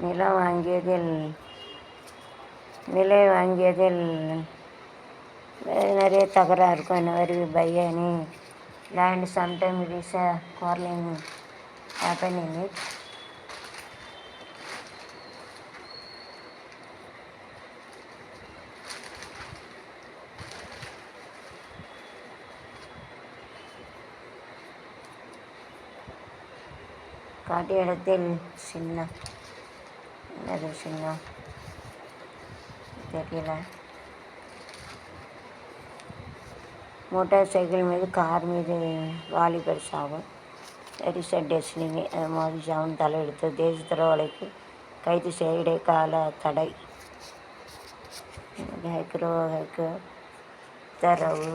நிலம் வாங்கியதில் நிலை வாங்கியதில் நிறைய தகராறு இருக்கும். இந்த மாதிரி by any land, sometimes it is a quarreling happen in it. காட்டிய இடத்தில் சின்னம், என்னது சின்னம் தெரியல. மோட்டார் சைக்கிள் மீது கார் மீது வாலிபர் சாவும். எரிச டெஸ்டினி மோதி சாவும் தலையெடுத்து. தேச துறவலைக்கு கைது செய்ய இடைக்கால தடை. தரவு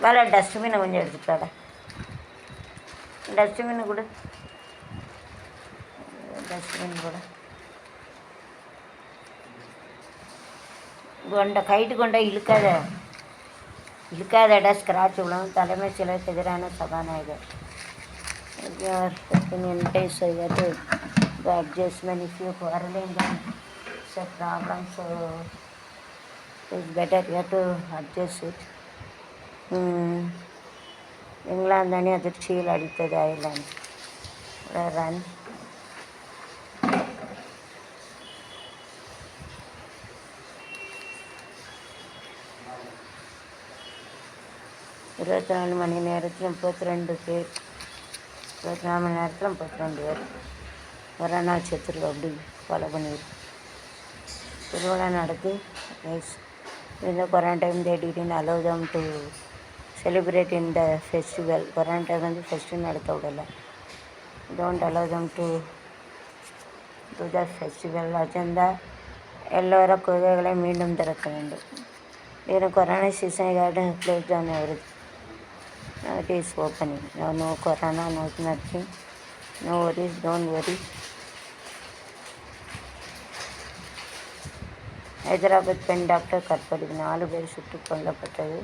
வேலை. டஸ்ட்பினை கொஞ்சம் எடுத்துட்டாட. டஸ்ட்பின் கூட கைட்டு கொண்டா இழுக்காதடா ஸ்க்ராட்ச் விழும். தலைமைச் செயலருக்கு எதிரான சபாநாயகர். Adjustment if you quarreling then it's a problem, so it's better you have to adjust it. England அணி அதிர்ச்சியில் அடித்தது அயர்லாந்து. ரன். இருபத்தி 4 மணி நேரத்தில் 32 பேர். 24 மணி நேரத்தில் 32 பேர் ஒரு நாள் செத்துருக்கு. அப்படி ஃபாலோ பண்ணியிருக்கு. திருவிழா நடத்தி இந்த quarantine they didn't allow them to celebrate in the festival. Quarantine வந்து ஃபெஸ்டிவல் நடத்த விடலை. don't allow them to do the festival. Agenda எல்லோர கோவில்களை மீண்டும் திறக்க வேண்டும். during corona season garden closed down everything. Now it is opening. Now no corona, no nothing. No worries, don't worry. Hyderabad பெண் doctor கற்பழிப்பு. 4 பேர் சுட்டுக் கொல்லப்பட்டது.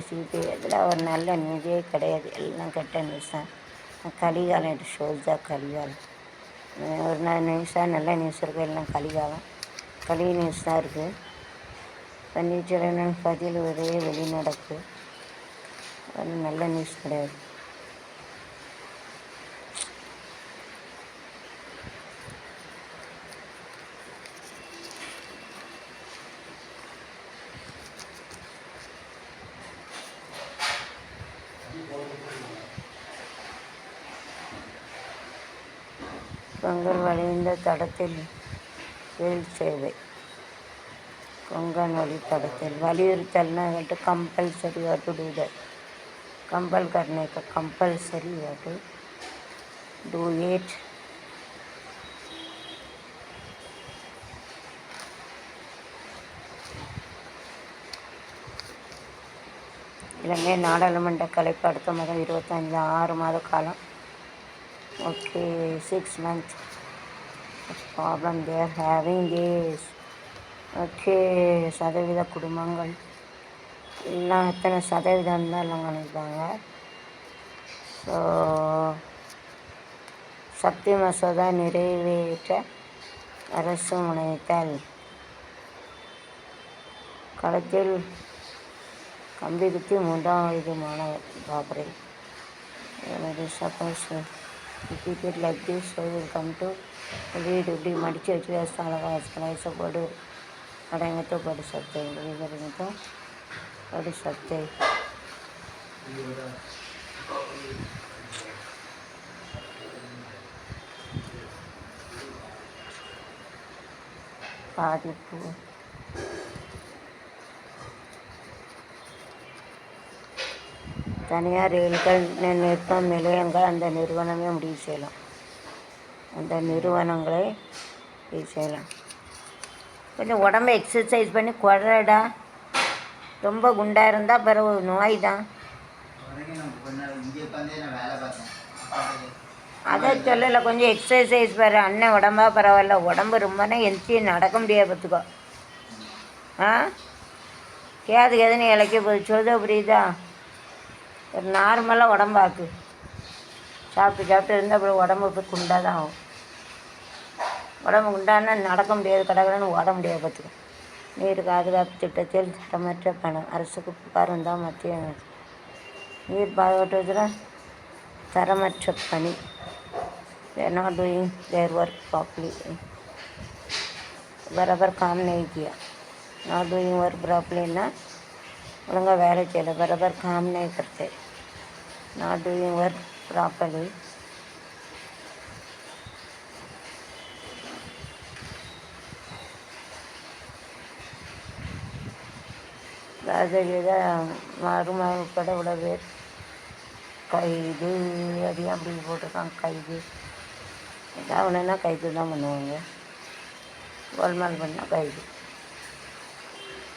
சிபி இதில் ஒரு நல்ல நியூஸே கிடையாது. எல்லாம் கெட்ட நியூஸ் தான். கலிகாலம். இது ஷோஸ் தான் கலிகாலம். ஒரு நாள் நியூஸாக நல்ல நியூஸ் இருக்குது. எல்லாம் கலிகாலம். கலி நியூஸ் தான் இருக்குது. பன்னீர்செல்வம் பதில் ஒரே வெளிநடப்பு. அது நல்ல நியூஸ் கிடையாது. பொங்கல் வழிந்த தடத்தில் ரயில் சேவை. கொங்கன் வழி தடத்தில் வலியுறுத்தல்னா compulsory to do that. Compel करने का कंपल्सरी है टू डू इट. இலங்கை நாடாளுமன்ற கலைப்பு அடுத்த மாதம் 25 6 மாத காலம். Okay 6 months problem there having this. Okay சதவீத குடும்பங்கள் எல்லாம் எத்தனை சதவீதம் தான் எல்லாம் கணிப்பாங்க. ஸோ சக்தி மசோதா நிறைவேற்ற அரசு முனைத்தல். களத்தில் கம்பி குத்தி 3ஆம் வயது மாணவர் பாபரே. Suppose repeated like this so will come to வீடு இப்படி மடித்து வச்சு வயசை போடு அடங்கத்தோ படி சத்தை விவரங்கத்தோ படி சத்தை. பாதிப்பு தனியார் ரயில்கள் நிறுத்தம் நிலையங்கள் அந்த நிறுவனமே முடிவு செய்யலாம். அந்த நிறுவனங்களை முடிவு செய்யலாம். கொஞ்சம் உடம்பை எக்ஸசைஸ் பண்ணி குறைடா. ரொம்ப குண்டாக இருந்தால் பிறகு நோய் தான். அதை சொல்லலை, கொஞ்சம் எக்ஸசைஸ் பாரு. அண்ணன் உடம்பா பரவாயில்ல. உடம்பு ரொம்பனா எந்திரிச்சு நடக்க முடியாது பார்த்துக்கோ. கேதுக்கு எதுன்னு இலைக்க போகுது சொல்லுதோ புரியுதா. ஒரு நார்மலாக உடம்பாக்கு சாப்பிட்டு இருந்தால் அப்புறம் உடம்பு போய் குண்டாக தான் ஆகும். உடம்பு உண்டானா நடக்க முடியாது, கடகடன்னு ஓட முடியாது பார்த்துக்கோ. நீர் பாதுகாப்பு திட்டத்தில் தரமற்ற பணம். அரசுக்கு புகார் வந்தால் மத்திய நீர் பாதுகாட்டுவதில் தரமற்ற பணி. They are not doing their work properly. बराबर काम नहीं किया. not doing work properly ना ஒழுங்காக வேலை செய்யலை. बराबर काम नहीं करते. not doing work properly. ராஜகீத மருமக உட்பட இவ்வளோ பேர் கைது. அது அப்படி போட்டிருக்காங்க கைது. ஏதாவது ஒன்றுனா கைது தான் பண்ணுவாங்க. கோல்மால் பண்ணால் கைது.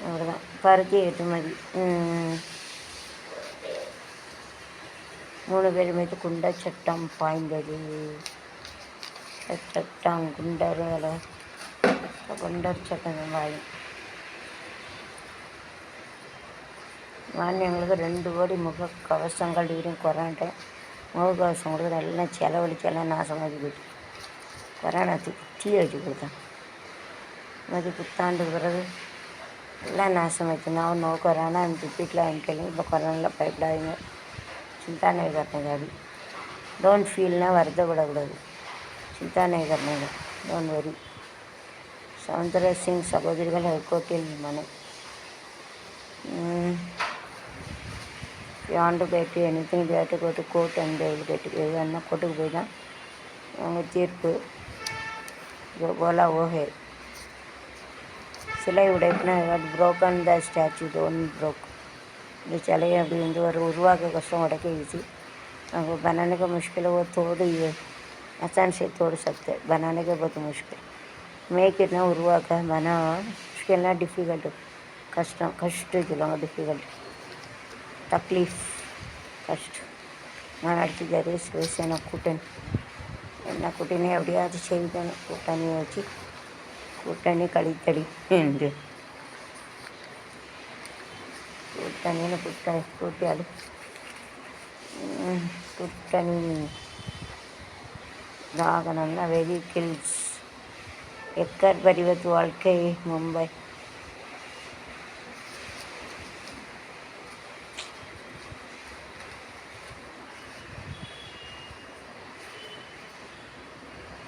அப்படிதான். பருத்தி ஏற்றுமதி 3 பேர் மீது குண்டர் சட்டம் பாய்ந்தது. சட்டம் குண்டர் சட்டம் பாயும். மானியங்களுக்கு 2 கோடி முகக்கவசங்கள் இதுவரையும் கொரோனா முகக்கவசம் கொடுத்து எல்லாம் செலவழிச்செல்லாம் நாசமாக்கி போயிட்டு கொரோனா தீ வச்சு கொடுத்தான். மதி புத்தாண்டு பிறகு எல்லாம் நாசமாச்சு. நான் நோ கொரோனா ரிப்பீட்டில் வாங்கிக்கலாம். இப்போ கொரோனாவில் பயப்படாதீங்க, चिंता नहीं करने का अभी. डोंट फीलना வருத்தப்படக்கூடாது. चिंता नहीं करने का. Don't worry. சவுந்தர சிங் சகோதரிகள் ஹைகோர்ட்டில் மனு. யாண்டு போயிட்டு எனித்திங் தேட்டு கோர்ட்டு கோர்ட் அண்ட் கேட்டு எதுனா கோர்ட்டுக்கு போய் தான் அவங்க தீர்ப்பு. போலா ஓஹே சிலை உடைப்புனா புரோக்கன் த ஸ்டாச்சு டோன் புரோக். இந்த சிலையை அப்படி வந்து ஒரு உருவாக்க कष्ट उड़के इसी हमको बनाने का मुश्किल है. वो तोड़ ही है, आसान से तोड़ सकते. बनाने का बहुत मुश्किल. मेक इट ना उर्वाक बना मुश्किल ना डिफ़िकल्ट कष्ट चलोगा डिफ़िकल्ट तकलीफ कष्ट. நான் அடிச்சுக்காரு சிவசேனா கூட்டணி என்ன கூட்டணி எப்படியாவது செய்யணும். கூட்டணி வச்சு கூட்டணி கழித்தடி என்று கூட்டணின்னு கூட்டியாடு கூட்டணி தாகனம்னா வெஹிக்கிள்ஸ் எக்கர் பரிவத்து வாழ்க்கை மும்பை.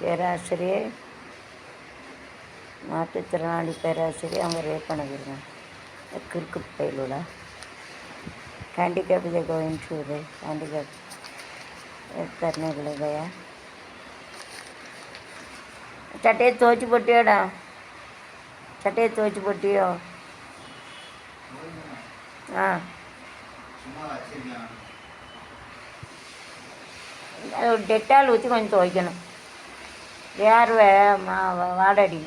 பேராசிரியர் மாற்றுத்திறனாளி பேராசிரியர் அவங்க ரேப் பண்ணிக்கிறாங்க. கிறுக்கு பயிலோட हैंडीकैप देखो इंश्योर है. हैंडीकैप करने के लिए गया. चटे तोच पोटियोड़ा चटे तोच पोटियो. हाँ டெட்டால் ஊற்றி கொஞ்சம் துவைக்கணும். வேர்வை வாடடி.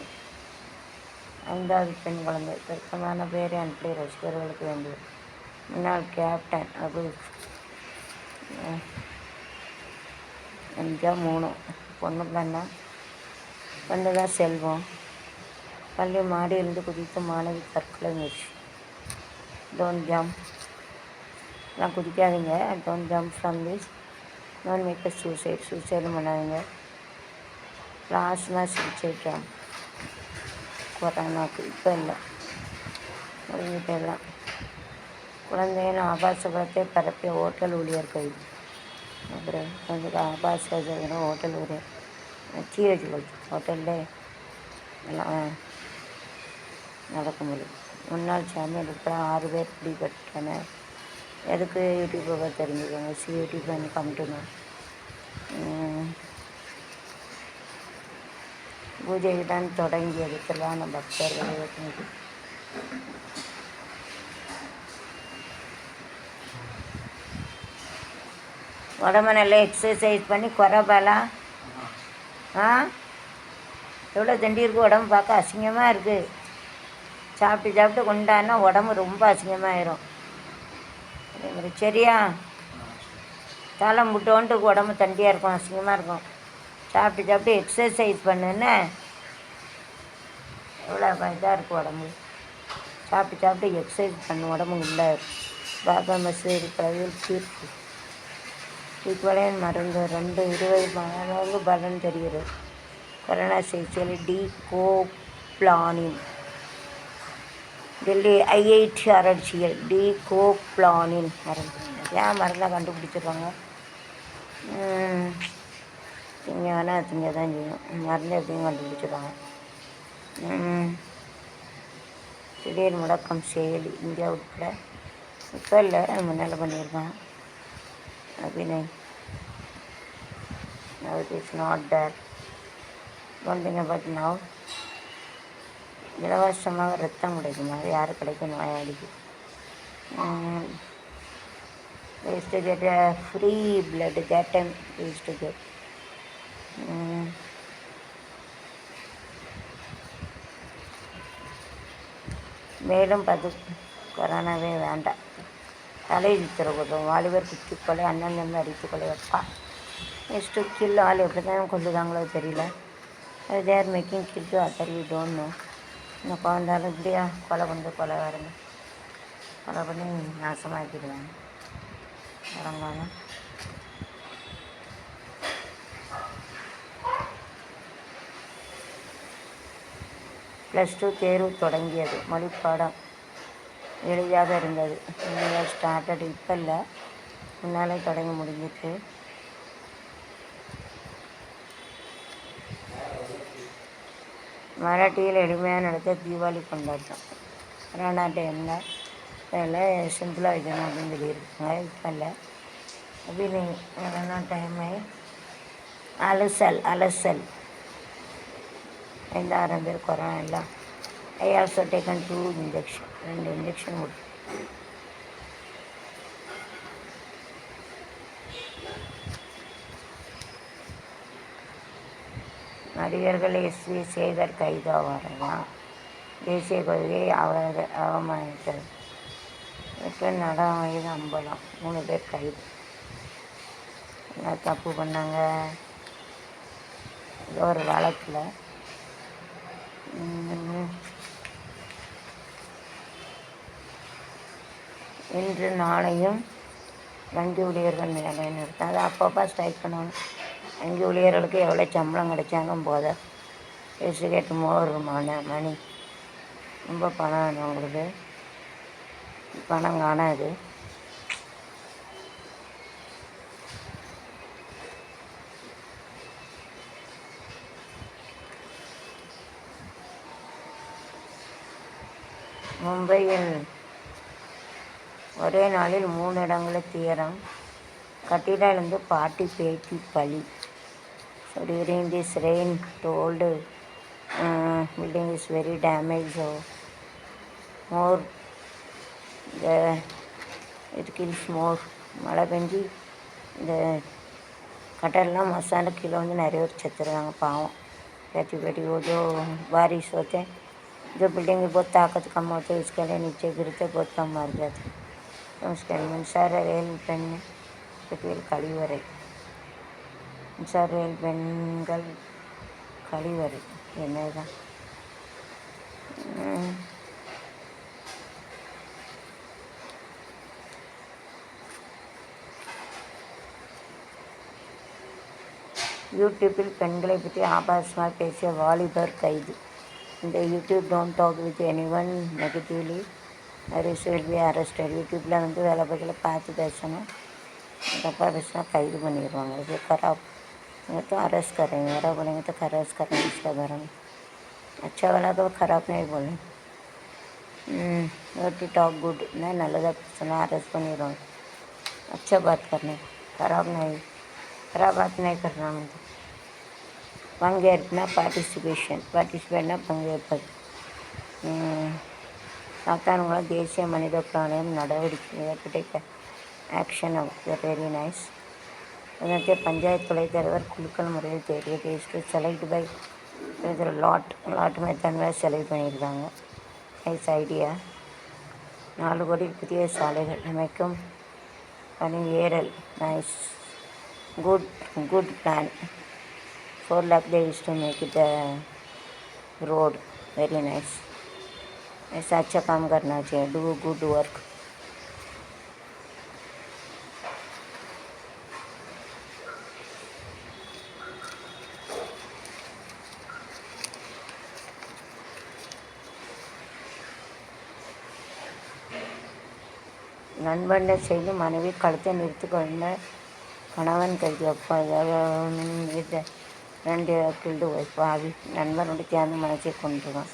5வது பெண் குழந்தை. பெருக்கமான பேர் என் பிள்ளை ரசிகர்களுக்கு வேண்டியது. முன்னாள் கேப்டன் அது 3 பொண்ணு பிள்ளைன்னா பொண்ணு தான் செல்வம். பள்ளி மாடியிலிருந்து குதித்த மாணவி தற்கொலை முயற்சி. டோன்ட் ஜம்ப் எல்லாம் குதிக்காதீங்க. Don't jump from this. Don't make a சூசைடும் பண்ணாதீங்க. பிளாஸ்மா சிகிச்சை கேம்ப் கொரோனாவுக்கு இப்போ இல்லை, முடிஞ்சிட்டு எல்லாம். குழந்தையின் ஆபாச படத்தை பரப்பிய ஹோட்டல் ஊழியர் கைது. அப்புறம் கொஞ்சம் ஆபாச ஹோட்டல் ஊழியர் தீ வச்சு போச்சு. ஹோட்டலில் எல்லாம் நடக்க முடியும். முன்னாள் சாமியார் உட்பட 6 பேர் பிடிபட்டனர். எதுக்கு யூடியூப்பை தெரிஞ்சுக்கோங்க. யூடியூப் வந்து கமிட்டணும். பூஜையுடன் தொடங்கியது திரளான பக்தர்கள். உடம்பு நல்லா எக்ஸசைஸ் பண்ணி குறைபாலாம். எவ்வளோ தண்டி இருக்குது. உடம்பு பார்க்க அசிங்கமாக இருக்குது. சாப்பிட்டு கொண்டாடினா உடம்பு ரொம்ப அசிங்கமாகிடும். அதே மாதிரி சரியா தலை முட்டோன்ட்டு உடம்பு தண்டியாக இருக்கும், அசிங்கமாக இருக்கும். சாப்பிட்டு எக்ஸசைஸ் பண்ணுன்னு எவ்வளோ இதாக இருக்கும் உடம்பு. சாப்பிட்டு எக்ஸசைஸ் பண்ண உடம்பு இல்லை. பாபா மசூரி பகுதியில் தீர்ப்பு. தீக்குவலையின் மருந்து 2 20 பலன் தெரிகிறது. कोरोना से चले डीकोप्लानिन டெல்லி ஐஐடி ஆராய்ச்சிகள் டீகோப்ளானின் மருந்து ஏன் மருந்தாக கண்டுபிடிச்சிருக்காங்க. திங்க வேணால் திங்க தான் செய்யும் மருந்து எப்படியும் கண்டுபிடிச்சிருக்காங்க. திடீர் முடக்கம் செயலி இந்தியா உட்பட இப்போ இல்லை முன்னால் பண்ணியிருக்கான். Abhinay now it is not there. One thing about now இலவசமாக ரத்தம் கிடைக்கும் அது யார் கிடைக்கும் நோயாளிக்கு. they used to get a free blood that time they used to get. மேலும் 10 கொரோனாவே வேண்டாம் தலை இழுத்துறக்கூடும் வாலிபர் குத்திக்கொலை அண்ணன் நின்று அடித்துக்கொலை வைப்பா நெக்ஸ்ட்டு கில் ஆள் எப்படி தான் கொள்ளுதாங்களோ தெரியல. அது their making kill to other we don't know. இந்த குழந்தாலும் இப்படியா கொலை கொலை வரங்க கொலை பண்ணி நாசமாக்கிடுவாங்க வரங்காங்க. +2 தேர்வு தொடங்கியது. மொழிப்பாடம் எளிதாக இருந்தது. ஸ்டார்டட் இப்போ இல்லை முன்னாலே தொடங்கி முடிஞ்சிட்டு. மராட்டியில் எளிமையாக நடத்த தீபாவளி கொண்டாட்டம் கொரோனா டைமில் அதில் சிம்பிளாக வைக்கணும் அப்படின்னு சொல்லியிருக்காங்க. இப்போ இல்லை அப்படின்னு கொரோனா டைமை அலசல் 5000 பேர் கொரோனா இல்லை. I also taken 2 injection 2 injection கொடுத்து. நடிகர்கள் எஸ்வி சேகர் கைதாவாரலாம். தேசிய கொள்கையை அவமானித்தது. நடவயது அம்பலம் 3 பேர் கைது. என்ன தப்பு பண்ணாங்க ஏதோ ஒரு வழக்கில். இன்று நாளையும் வங்கி ஊழியர்கள் வேலை நிறுத்தம் அதை அப்பப்போ ஸ்ட்ரைக் பண்ணணும். வங்கி ஊழியர்களுக்கு எவ்வளோ சம்பளம் கிடைச்சாலும் போத எஸ்டிகேட் மோர் மணி ரொம்ப பணம் வேணும் அவங்களுக்கு பணம் காணாது. மும்பையில் ஒரே நாளில் 3 இடங்களில் தீவிரம். கட்டிலிருந்து பாட்டி பேட்டி பலி. So during this rain told building is very damaged, so more it kills more. மழை பெஞ்சு இந்த கட்டடெல்லாம் மசாலா கீழே வந்து நிறைய பேர் செத்துருவாங்க பாவம். பேட்டி பேட்டி वो जो बारिश होते जो बिल्डिंग में बहुत ताकत कम होती है उसके लिए नीचे गिरते बहुत कम मार जाते उसके लिए மின்சார ரயில் பெண் கழிவறை மின்சார ரயில் பெண்கள் கழிவறை என்னதான் யூடியூப்பில் பெண்களை பற்றி ஆபாசமாக பேசிய வாலிபர் கைது. இந்த YouTube don't talk with anyone negatively ரிஸ் வில் பி அரெஸ்டட். யூடியூப்பில் வந்து வேலை பக்கத்தில் பார்த்து பேசணும். தப்பாக பேசினா கைது பண்ணிடுவாங்க. இது खराब तो अरेस्ट करेंगे मेरा बोलेंगे तो अरेस्ट करेंगे इसके बारे में. अच्छा वाला तो खराब नहीं बोलें. டு டாக் குட் நான் நல்லதாக பேசணும் अरेस्ट பண்ணிடுவாங்க. अच्छा बात करने खराब बात नहीं करना. मतलब பங்கேற்புனா பார்ட்டிசிபேட்னா பங்கேற்பது. சாத்தான்குளம் தேசிய மனித பிராணியம் நடவடிக்கை ஆக்ஷன் வெரி நைஸ். இதற்கு பஞ்சாயத்து துணைத் தலைவர் குழுக்கள் முறையில் தேடிய டேஸ்ட்டு செலக்ட் பை லாட் மெத்தன்மே செலக்ட் பண்ணியிருக்காங்க. Nice idea. 4 கோடி புதிய சாலைகள் அமைக்கும் பணி ஏறல். Nice good plan. 4 lakh they used to make it a road. Very nice. ऐसा अच्छा काम करना चाहिए. Do good work. நண்பனை செய்து மனைவி கழுத்தை நிறுத்தி கொண்ட கணவன் கைது. அப்போ வீட்டை 2 கில்டு பாவி நண்பனோட சேர்ந்து மனசை கொண்டுருக்கான்.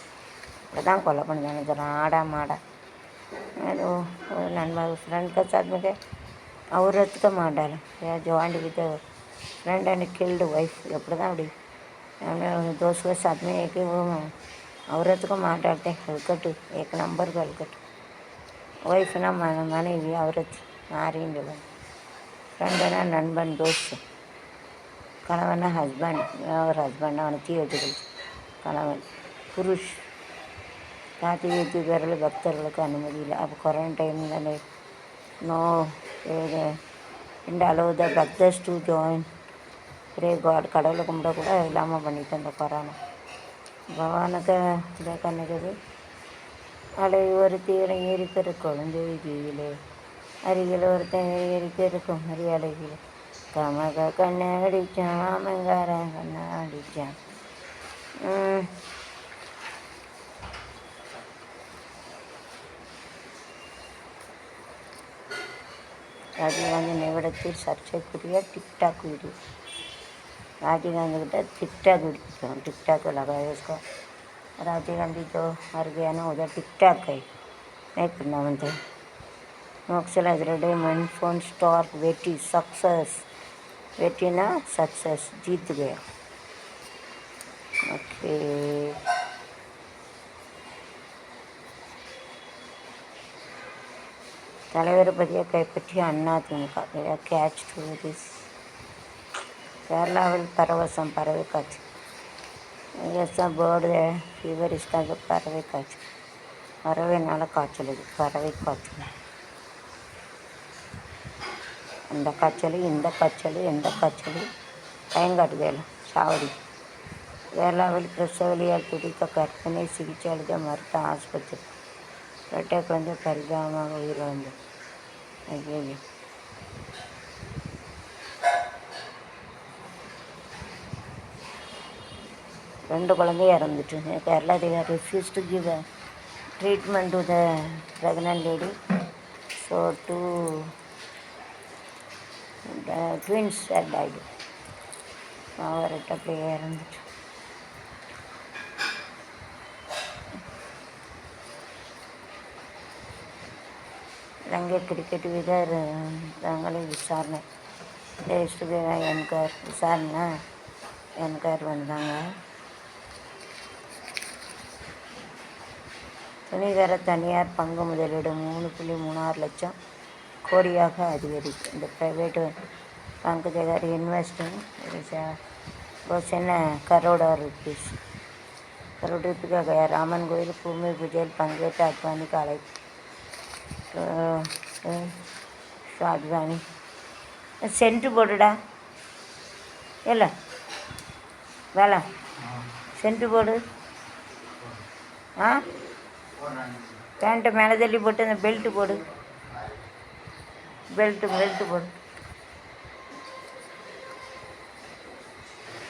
இப்படி கொலை பண்ணி நினைக்கிறான். ஆடா மாடா அது ஒரு நண்பன் फ्रेंड के साथ में औरत का मार डाला या joint with friend and killed wife. எப்படி தான் அப்படி दोस्त के साथ में एक वो औरत को मार डालते हलकट एक नंबर का हलकट. वाइफ ना மனைவி औरत மாறின்னு ஃப்ரெண்டுனா நண்பன் தோஸ்து. கணவனா ஹஸ்பண்ட் ஒரு ஹஸ்பண்ட் அவனை தீ வச்சுக்கல் கணவன் புருஷ். ராத்திரி ஏற்றி பேரில் பக்தர்களுக்கு அனுமதி இல்லை. அப்போ குவாரண்டைன் தானே. நோ ரெண்டு அளவு த பக்தர்ஸ் டு ஜாயின் ப்ரே காட். கடவுளை கும்பிட கூட இல்லாமல் பண்ணிட்டு அந்த கொரோனா. பகவானுக்கு இதை கண்ணுக்குது அலை ஒருத்தீரை ஏறி பெருக்கொழும் கீழே அருகில் ஒருத்தன் ஏறி பெருக்கும் அருகலையில் கமக கண்ணை அடித்தான் மாமங்கார கண்ணை அடித்தான். ராஜீவ் காந்தி நிமிடத்தில் சர்ச்சைக்குரிய டிக்டாக் வீடியோ. राजीव गांधी बेटा टिकटॉक टिकटॉक लगा है उसका. राजीव गांधी जो मर गया ना उधर टिकटॉक है नहीं करना बनते. मोक्सला रेडी मन फोन स्टार बेटी सक्सेस बेटी ना सक्सेस जीत गया. ओके தலைவர் பற்றிய கைப்பற்றிய அதிமுக கேட்ச் டு திஸ். கேரளாவில் பரவசம் பறவை காட்சி. பேர்டு ஃபீவர் இஸ்காக பறவை காய்ச்சல். பறவைனால காய்ச்சல் இது பறவை காய்ச்சல். அந்த காய்ச்சல் இந்த காய்ச்சல் எந்த காய்ச்சல் பயங்காட்டுதேல சாவடி. கேரளாவில் பிரசவலியால் துடித்த கர்ப்பிணி சிகிச்சை அளித்த மருத்துவ ஆஸ்பத்திரி. இரட்டை குழந்தை பரிதாபமாக உயிரிழந்தது. ஐயோ 2 குழந்தையும் இறந்துட்டு. Kerala they are refused to give a treatment to the pregnant lady. So 2 twins had died. அவர்கிட்ட அப்படியே இறந்துட்டு. இலங்கை கிரிக்கெட் வீரர் தங்களை விசாரணை டேஸ்ட்டு என்கொயர் விசாரணை என்கொயர் வந்தாங்க. துணிகர தனியார் பங்கு முதலீடு 3.36 லட்சம் கோடியாக அதிகரிக்கும். இந்த ப்ரைவேட் பங்கு தேர் இன்வெஸ்டிங் கரோடா ருபீஸ். கரோடு ருபீக்காக ராமன் கோயில் பூமி பூஜையில் பங்கேற்ற அத்வானிக்கு அழைப்பு. அத்வானி சென்ட்டு போடுடா இல்லை வேலை சென்ட்டு போடு. பேண்ட்டை மேலே தள்ளி போட்டு அந்த பெல்ட்டு போடு. பெல்ட்டு போடு.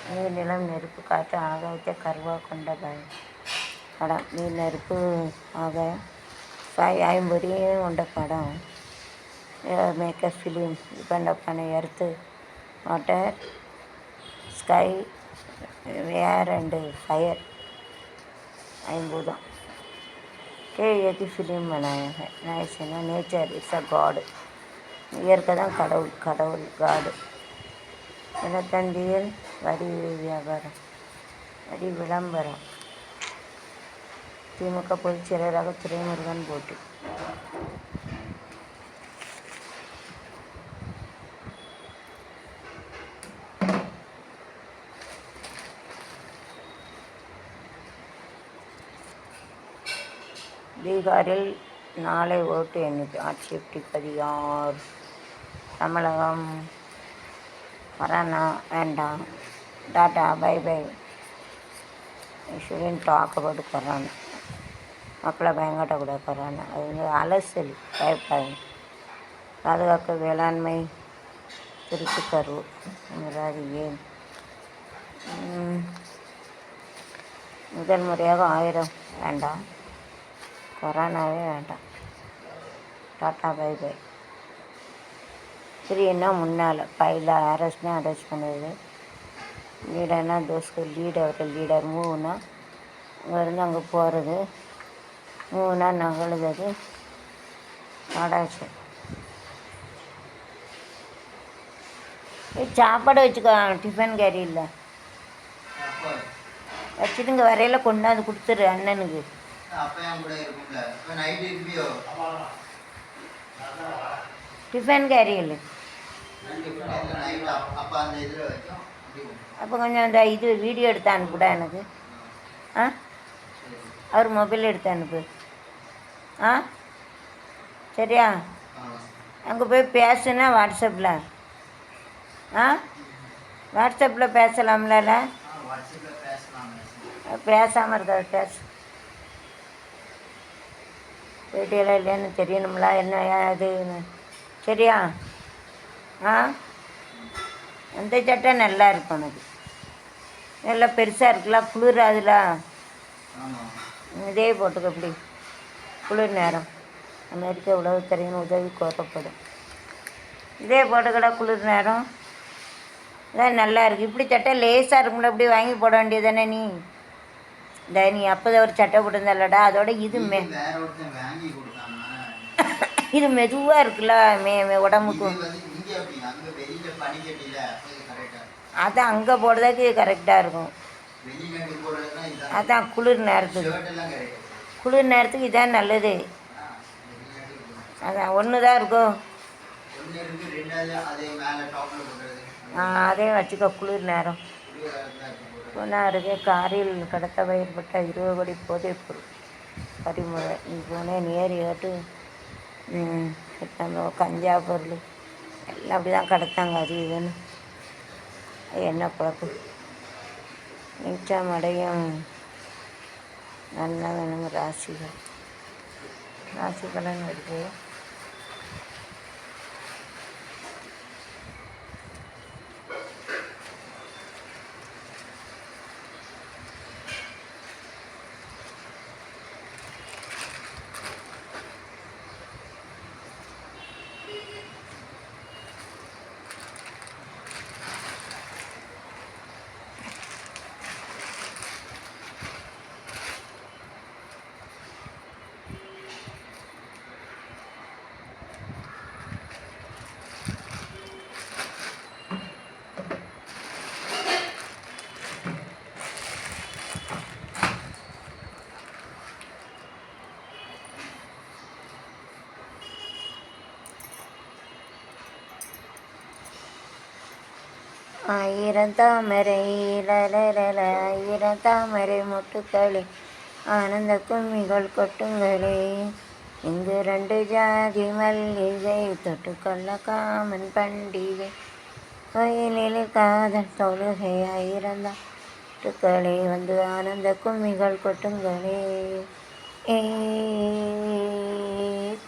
நீர் நிலம் நெருப்பு காற்று ஆகாயத்தை கருவாக கொண்ட படம். நீர் நெருப்பு ஆகாயம் ஐம்பொறியும் கொண்ட படம். Makeup film depend upon earth water sky air and fire ஐம்பூதம் के एक ही फिल्म बनाया है. नाइस है ना. Nature it's a god. இயற்கை தான் கடவுள் காடு. தினத்தந்தியில் வரி வியாபாரம் வரி விளம்பரம். திமுக பொதுச் செயலராக துரைமுருகன் போட்டி. பீகாரில் நாளை ஓட்டு எண்ணிக்கை. ஆட்சி 16. தமிழகம் கொரோனா வேண்டாம். Tata bye bye. Shouldn't talk about corona. மக்களை பயங்காட்டக்கூடாது கொரோனா. அது வந்து அலசல் பயப்படாது. பாதுகாக்க வேளாண்மை திருச்சி கரூர். ஏன் முதல் முறையாக 1000 வேண்டாம். கொரோனாவே வேண்டாம். Tata bye by. த்ரீன்னா முன்னால் ஃபைவ்ல அரெஸ்ட் பண்ணுறது. லீடர்னா தோஸ்க்கு லீடர் மூவ்னா இங்கேருந்து அங்கே போகிறது. மூவ்னா நகழுது ஆடாச்சு. சாப்பாடு வச்சுக்கோ, டிஃபன் கேரி இல்லை வச்சுட்டு இங்கே வரையில் கொண்டாந்து கொடுத்துரு அண்ணனுக்கு. டிஃபன் கேரி இல்லை. அப்போ கொஞ்சம் அந்த இது வீடியோ எடுத்து அனுப்புடா எனக்கு. ஆ அவர் மொபைல் எடுத்து அனுப்பு. ஆ சரியா? அங்கே போய் பேசுனா வாட்ஸ்அப்பில். ஆ வாட்ஸ்அப்பில் பேசலாம்ல? பேசாமல் இருக்காது, பேசு. போயிட்டீங்களா இல்லையான்னு தெரியணும்ல, என்ன அதுன்னு. சரியா? ஆ அந்த சட்டை நல்லா இருக்கும் எனக்கு, நல்லா பெருசாக இருக்குல்ல, குளிர் அதில். இதே போட்டுக்க இப்படி குளிர் நேரம். அமெரிக்க உளவுத்துறையின் உதவி கோரப்படும். இதே போட்டுக்கடா குளிர் நேரம். இதான் நல்லா இருக்குது. இப்படி சட்டை லேசாக இருக்கும்ல, இப்படி வாங்கி போட வேண்டியது தானே நீ. இந்த நீ அப்போதான் ஒரு சட்டை போட்டிருந்தாலடா, அதோட இது இது மெதுவாக இருக்குல்ல உடம்புக்கும். அதான் அங்கே போடுறதுக்கு கரெக்டாக இருக்கும். அதான் குளிர் நேரத்துக்கு இதான் நல்லது. அதான் ஒன்று தான் இருக்கும். அதே வச்சுக்கோ குளிர் நேரம். அருகே காரில் கடத்த பயிர்பட்ட 20 கோடி போதைப் பொருள் பறிமுறை. இப்போனே நேர் ஏட்டு கஞ்சா பொருள் எல்லாம் அப்படி தான் கடத்தாங்க. அது இதுன்னு என்ன குழப்பு. மிச்சமடையும் நல்லா வேணும். ராசிகள்னு இருக்குது. ஆயிரம் தாமரை மொட்டுக்களே ஆனந்த கும்மிகள் கொட்டுங்களே. இங்கு 2 ஜாதி மல்லிகை தொட்டுக்கொள்ள காமன் பண்டிகை. கோயிலில் காதல் தொழுகை 1000 மொட்டுக்களே வந்து ஆனந்த கும்மிகள் கொட்டுங்களே.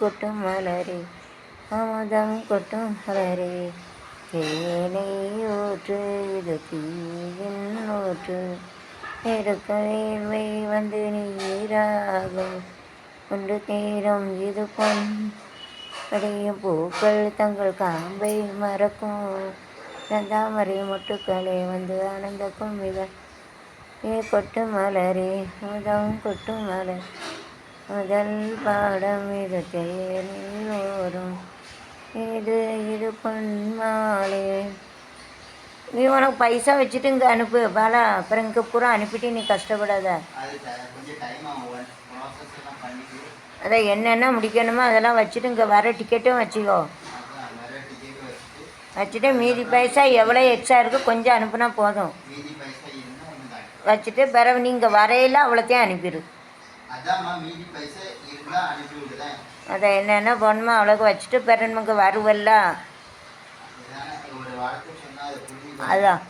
கொட்டும் மலரே அமுதம் கொட்டும் மலரே தேனை ஊற்று இது தீயின் ஊற்று. எடுக்க வேர்வை வந்து நீராகும் ஒன்று தீரும் இது பொன் படியும் பூக்கள் தங்கள் காம்பை மறக்கும். தாமரை மொட்டுக்களே வந்து ஆனந்த கும்மிகள் கொட்டு மலரே அமுதம் கொட்டும் மலர். முதல் பாடம் இது தேனில் ஓரும் இது பொன் மாலை. நீ உனக்கு பைசா வச்சுட்டு இங்கே அனுப்பு பாலா. அப்புறம் இங்கே பூரா அனுப்பிட்டு நீ கஷ்டப்படாத. அதான் என்னென்ன முடிக்கணுமோ அதெல்லாம் வச்சுட்டு இங்கே வர டிக்கெட்டும் வச்சுக்கோ. வச்சுட்டு மீதி பைசா எவ்வளோ எக்ஸ்ட்ரா இருக்குது கொஞ்சம் அனுப்புனா போதும். வச்சுட்டு பிறகு நீங்கள் வரையில் அவ்வளோத்தையும் அனுப்பிடு. அதை என்னென்ன போடணுமோ அவ்வளோக்கு வச்சுட்டு பிறகு நமக்கு வருவல்ல. அதான்